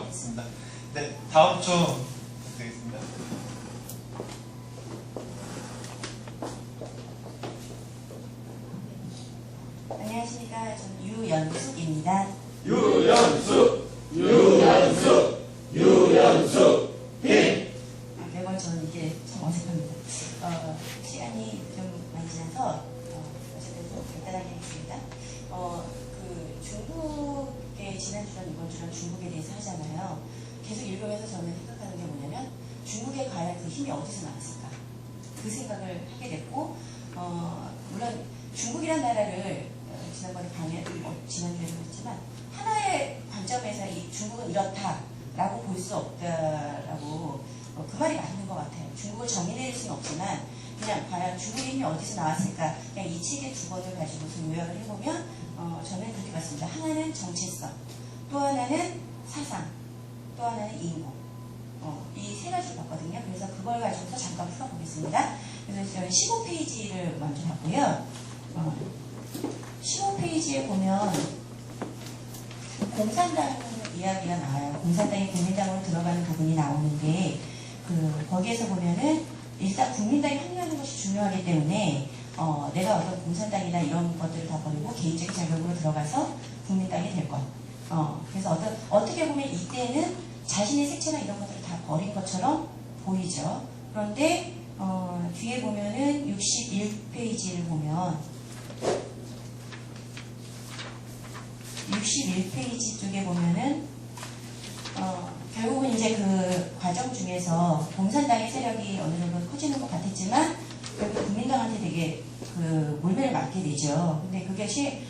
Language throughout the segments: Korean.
같습니다. 네, 다음 주 부탁드리겠습니다. 안녕하십니까. 저는 유연숙입니다. 유연숙 매번 저는 이게 참 어색합니다. 시간이 좀 많이 지나서 어쨌든 좀 간단하게 하겠습니다. 그 중국의 지난주랑 이번 주랑 중국에 대해서 하잖아요. 계속 읽으면서 저는 생각하는 게 뭐냐면 중국에 과연 그 힘이 어디서 나왔을까? 그 생각을 하게 됐고 물론 중국이란 나라를 지난번에 지난주에도 했지만 하나의 관점에서 이 중국은 이렇다라고 볼 수 없다라고 그 말이 맞는 것 같아요. 중국을 정의내릴 수는 없지만 그냥 과연 중국의 힘이 어디서 나왔을까 그냥 이 책의 두 권을 가지고서 요약을 해보면 저는 그렇게 봤습니다. 하나는 정체성, 또 하나는 사상, 또 하나는 인구. 이 세 가지를 봤거든요. 그래서 그걸 가지고서 잠깐 풀어보겠습니다. 그래서 저는 15페이지를 먼저 봤고요. 15페이지에 보면 공산당 이야기가 나와요. 공산당이 국민당으로 들어가는 부분이 나오는데 거기에서 보면은 일단 국민당이 합류하는 것이 중요하기 때문에 내가 어떤 공산당이나 이런 것들을 다 버리고 개인적인 자격으로 들어가서 국민당이 될 것. 그래서 어떻게 보면 이때는 자신의 색채나 이런 것들을 다 버린 것처럼 보이죠. 그런데 뒤에 보면은 61페이지를 보면 61페이지 쪽에 보면은 결국은 이제 그 과정 중에서 공산당의 세력이 어느 정도 커지는 것 같았지만 결국 국민당한테 되게 그 몰매를 맞게 되죠. 근데 그것이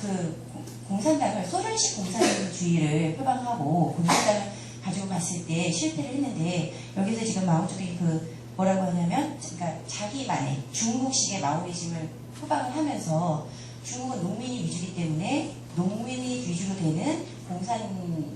그 공산당을 소련식 공산주의를 표방하고 공산당을 가지고 갔을 때 실패를 했는데 여기서 지금 마오쩌둥이 뭐라고 하냐면 그러니까 자기만의 중국식의 마오이즘을 표방을 하면서 중국은 농민이 위주이기 때문에 농민이 위주로 되는 공산혁명을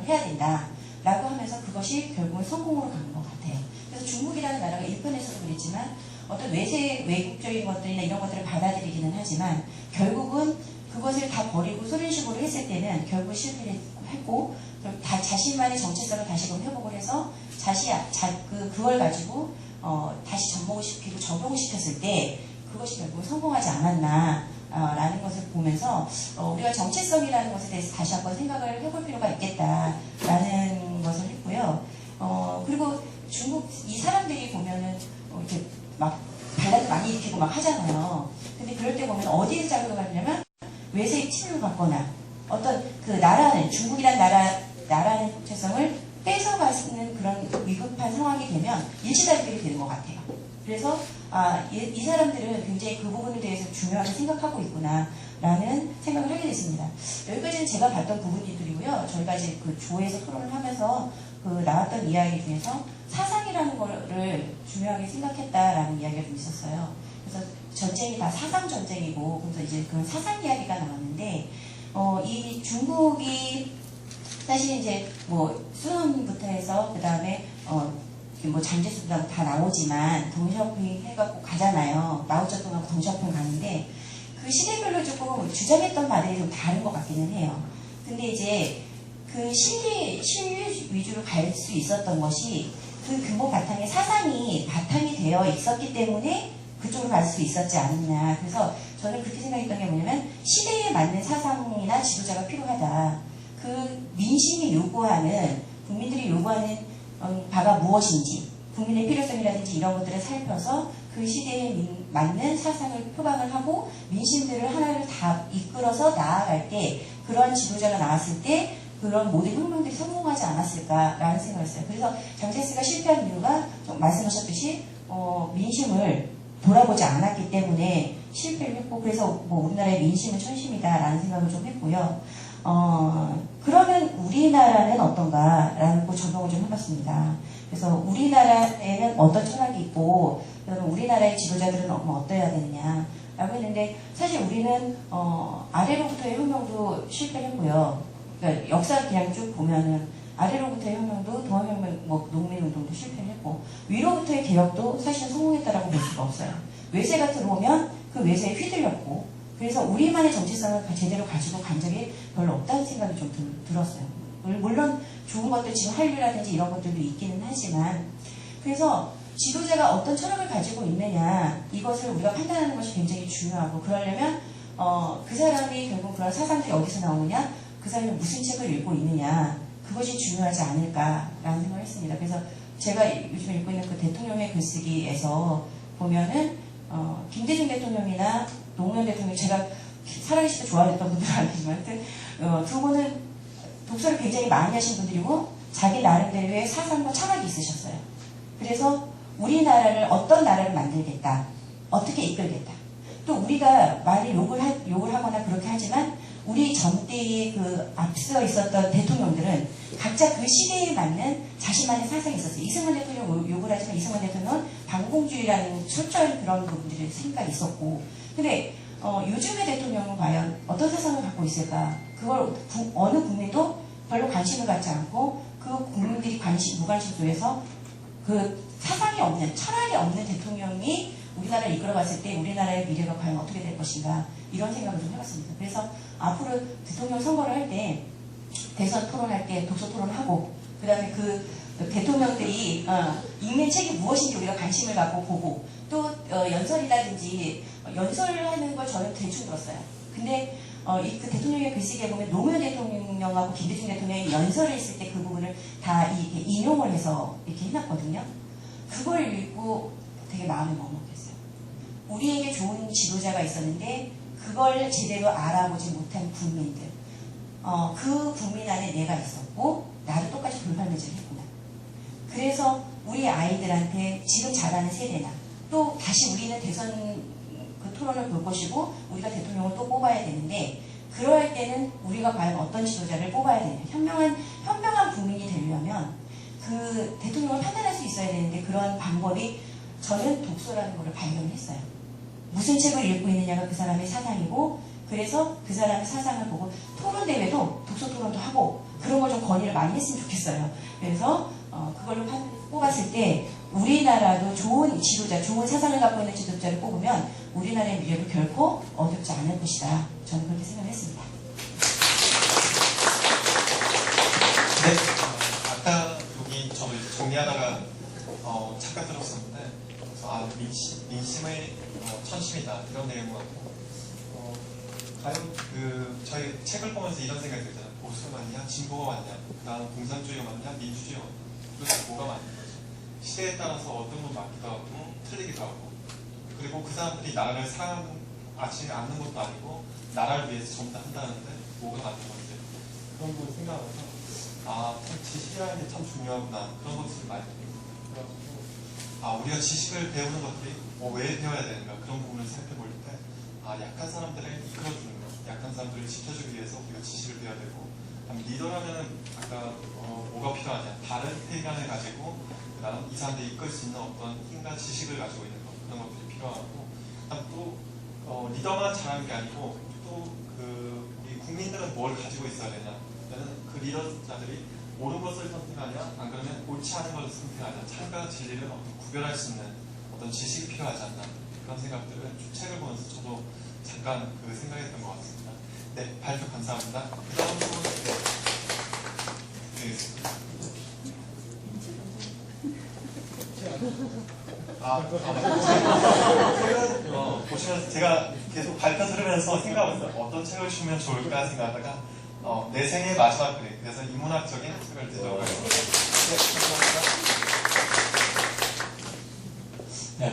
해야 된다라고 하면서 그것이 결국은 성공으로 가는 것 같아요. 그래서 중국이라는 나라가 일본에서도 그랬지만 어떤 외국적인 것들이나 이런 것들을 받아들이기는 하지만 결국은 그것을 다 버리고 소련식으로 했을 때는 결국 실패를 했고 자신만의 정체성을 다시금 회복을 해서 그걸 가지고 다시 접목을 시키고 적용을 시켰을 때 그것이 결국 성공하지 않았나 라는 것을 보면서 우리가 정체성이라는 것에 대해서 다시 한번 생각을 해볼 필요가 있겠다라는 것을 했고요. 그리고 중국 이 사람들이 보면은 이렇게 막 반란도 많이 일으키고 막 하잖아요. 근데 그럴 때 보면 어디에 자극을 받냐면 외세의 침입을 받거나 어떤 그 나라는 중국이란 나라의 정체성을 뺏어가는 그런 위급한 상황이 되면 일치단결이 되는 것 같아요. 그래서 이 사람들은 굉장히 그 부분에 대해서 중요하게 생각하고 있구나라는 생각을 하게 됐습니다. 여기까지는 제가 봤던 부분들이고요. 저희가 이제 그 조에서 토론을 하면서 나왔던 이야기 중에서 사상이라는 거를 중요하게 생각했다라는 이야기가 좀 있었어요. 그래서 전쟁이 다 사상 전쟁이고 그래서 이제 그런 사상 이야기가 나왔는데 이 중국이 사실 이제 수능부터 해서 그 다음에 장제수도 다 나오지만 동시어핑 해갖고 가잖아요. 마오쩌둥하고 동시어핑 가는데 그 시대별로 조금 주장했던 말이 좀 다른 것 같기는 해요. 근데 이제 그 신뢰 위주로 갈 수 있었던 것이 그 근본 바탕에 사상이 바탕이 되어 있었기 때문에 그쪽으로 갈 수 있었지 않느냐. 그래서 저는 그렇게 생각했던 게 뭐냐면 시대에 맞는 사상이나 지도자가 필요하다. 그 민심이 요구하는 국민들이 요구하는 바가 무엇인지 국민의 필요성이라든지 이런 것들을 살펴서 그 시대에 맞는 사상을 표방을 하고 민심들을 하나를 다 이끌어서 나아갈 때 그런 지도자가 나왔을 때 그런 모든 혁명들이 성공하지 않았을까라는 생각을 했어요. 그래서 장제스가 실패한 이유가 말씀하셨듯이 민심을 돌아보지 않았기 때문에 실패를 했고 그래서 우리나라의 민심은 천심이다라는 생각을 좀 했고요. 그러면 우리나라는 어떤가라는 거 적용을 좀 해봤습니다. 그래서 우리나라에는 어떤 철학이 있고 우리나라의 지도자들은 어떠해야 되느냐 라고 했는데 사실 우리는 아래로부터의 혁명도 실패했고요. 그러니까 역사 그냥 쭉 보면은 아래로부터의 혁명도 동학혁명, 농민운동도 실패했고 위로부터의 개혁도 사실 성공했다라고 볼 수가 없어요. 외세가 들어오면 그 외세에 휘둘렸고 그래서 우리만의 정체성을 제대로 가지고 간 적이 별로 없다는 생각이 좀 들었어요. 물론 좋은 것들, 지금 한류라든지 이런 것들도 있기는 하지만, 그래서 지도자가 어떤 철학을 가지고 있느냐, 이것을 우리가 판단하는 것이 굉장히 중요하고, 그러려면 그 사람이 결국 그런 사상들이 어디서 나오느냐, 그 사람이 무슨 책을 읽고 있느냐, 그것이 중요하지 않을까라는 생각을 했습니다. 그래서 제가 요즘에 읽고 있는 그 대통령의 글쓰기에서 보면은 김대중 대통령이나 노무현 대통령, 제가 살아계실 때 좋아했던 분들은 아니지만 하여튼 두 분은 독서를 굉장히 많이 하신 분들이고 자기 나름대로의 사상과 철학이 있으셨어요. 그래서 우리나라를 어떤 나라를 만들겠다, 어떻게 이끌겠다. 또 우리가 많이 욕을 하거나 그렇게 하지만 우리 전대의 그 앞서 있었던 대통령들은 각자 그 시대에 맞는 자신만의 사상이 있었어요. 이승만 대통령 욕을 하지만 이승만 대통령은 반공주의라는 철저한 그런 부분들이 생각이 있었고, 근데 요즘의 대통령은 과연 어떤 사상을 갖고 있을까? 그걸 어느 국민도 별로 관심을 갖지 않고 그 국민들이 무관심 속에서 그 사상이 없는, 철학이 없는 대통령이 우리나라를 이끌어갔을 때 우리나라의 미래가 과연 어떻게 될 것인가, 이런 생각을 좀 해봤습니다. 그래서 앞으로 대통령 선거를 할 때 대선 토론할 때 독서 토론하고, 그 다음에 그 대통령들이 읽는 책이 무엇인지 우리가 관심을 갖고 보고, 또 연설이라든지 연설하는 걸 저는 대충 들었어요. 근데 그 대통령의 글쓰기에 보면 노무현 대통령하고 김대중 대통령이 연설을 했을 때 그 부분을 다 이렇게 인용을 해서 이렇게 해놨거든요. 그걸 읽고 되게 마음이 먹먹했어요. 우리에게 좋은 지도자가 있었는데 그걸 제대로 알아보지 못한 국민들, 그 국민 안에 내가 있었고 나도 똑같이 돌팔매질을 했구나. 그래서 우리 아이들한테 지금 자라는 세대나 또 다시 우리는 대선 그 토론을 볼 것이고 우리가 대통령을 또 뽑아야 되는데, 그럴 때는 우리가 과연 어떤 지도자를 뽑아야 되냐. 현명한 국민이 되려면 그 대통령을 판단할 수 있어야 되는데, 그런 방법이 저는 독서라는 것을 발견했어요. 무슨 책을 읽고 있느냐가 그 사람의 사상이고, 그래서 그 사람의 사상을 보고 토론대회도 독서 토론도 하고 그런 걸 좀 건의를 많이 했으면 좋겠어요. 그래서 그걸로 뽑았을 때 우리나라도 좋은 지도자, 좋은 사상을 갖고 있는 지도자를 뽑으면 우리나라의 미래도 결코 어둡지 않을 것이다. 저는 그렇게 생각했습니다. 네, 아까 여기 저도 이제 정리하다가 잠깐 들었었는데, 그래서 민심의 천심이다, 이런 내용을 갖고 과연 저희 책을 보면서 이런 생각이 들잖아요. 보수가 맞냐, 진보가 맞냐, 그 다음 공산주의가 맞냐, 민주주의가 맞냐, 도대체 뭐가 맞는 거지? 시대에 따라서 어떤 건 맞기도 하고 틀리기도 하고, 그리고 그 사람들이 나라를 사랑하지 않는 것도 아니고 나라를 위해서 전부 다 한다는데 뭐가 맞는 건지, 그런 걸 생각하면서 참 지식이라는 게 참 중요하구나, 그런 것들을 많이 그래가지고 우리가 지식을 배우는 것들이 왜 배워야 되는가, 그런 부분을 살펴볼 때 약한 사람들을 이끌어주는 것, 약한 사람들을 지켜주기 위해서 우리가 지식을 배워야 되고, 리더라면 아까 뭐가 필요하냐, 다른 세간을 가지고 그 다음 이 사람들이 이끌 수 있는 어떤 힘과 지식을 가지고 있는 것, 그런 것들이 필요하고, 또 리더만 잘하는 게 아니고 또 우리 국민들은 뭘 가지고 있어야 되냐, 그 리더자들이 옳은 것을 선택하냐, 안 그러면 옳지 않은 것을 선택하냐, 참과 진리를 구별할 수 있는 어떤 지식이 필요하지 않나, 그런 생각들을 책을 보면서 저도 잠깐 생각했던 것 같습니다. 네, 발표 감사합니다. 그 다음 부분 드리겠습니다. 책은 보시면서 제가 계속 발표 들으면서 생각했어요. 어떤 책을 주면 좋을까 생각하다가 내 생의 마지막 그림, 그래서 인문학적인 책을 드리도록 하겠습니다.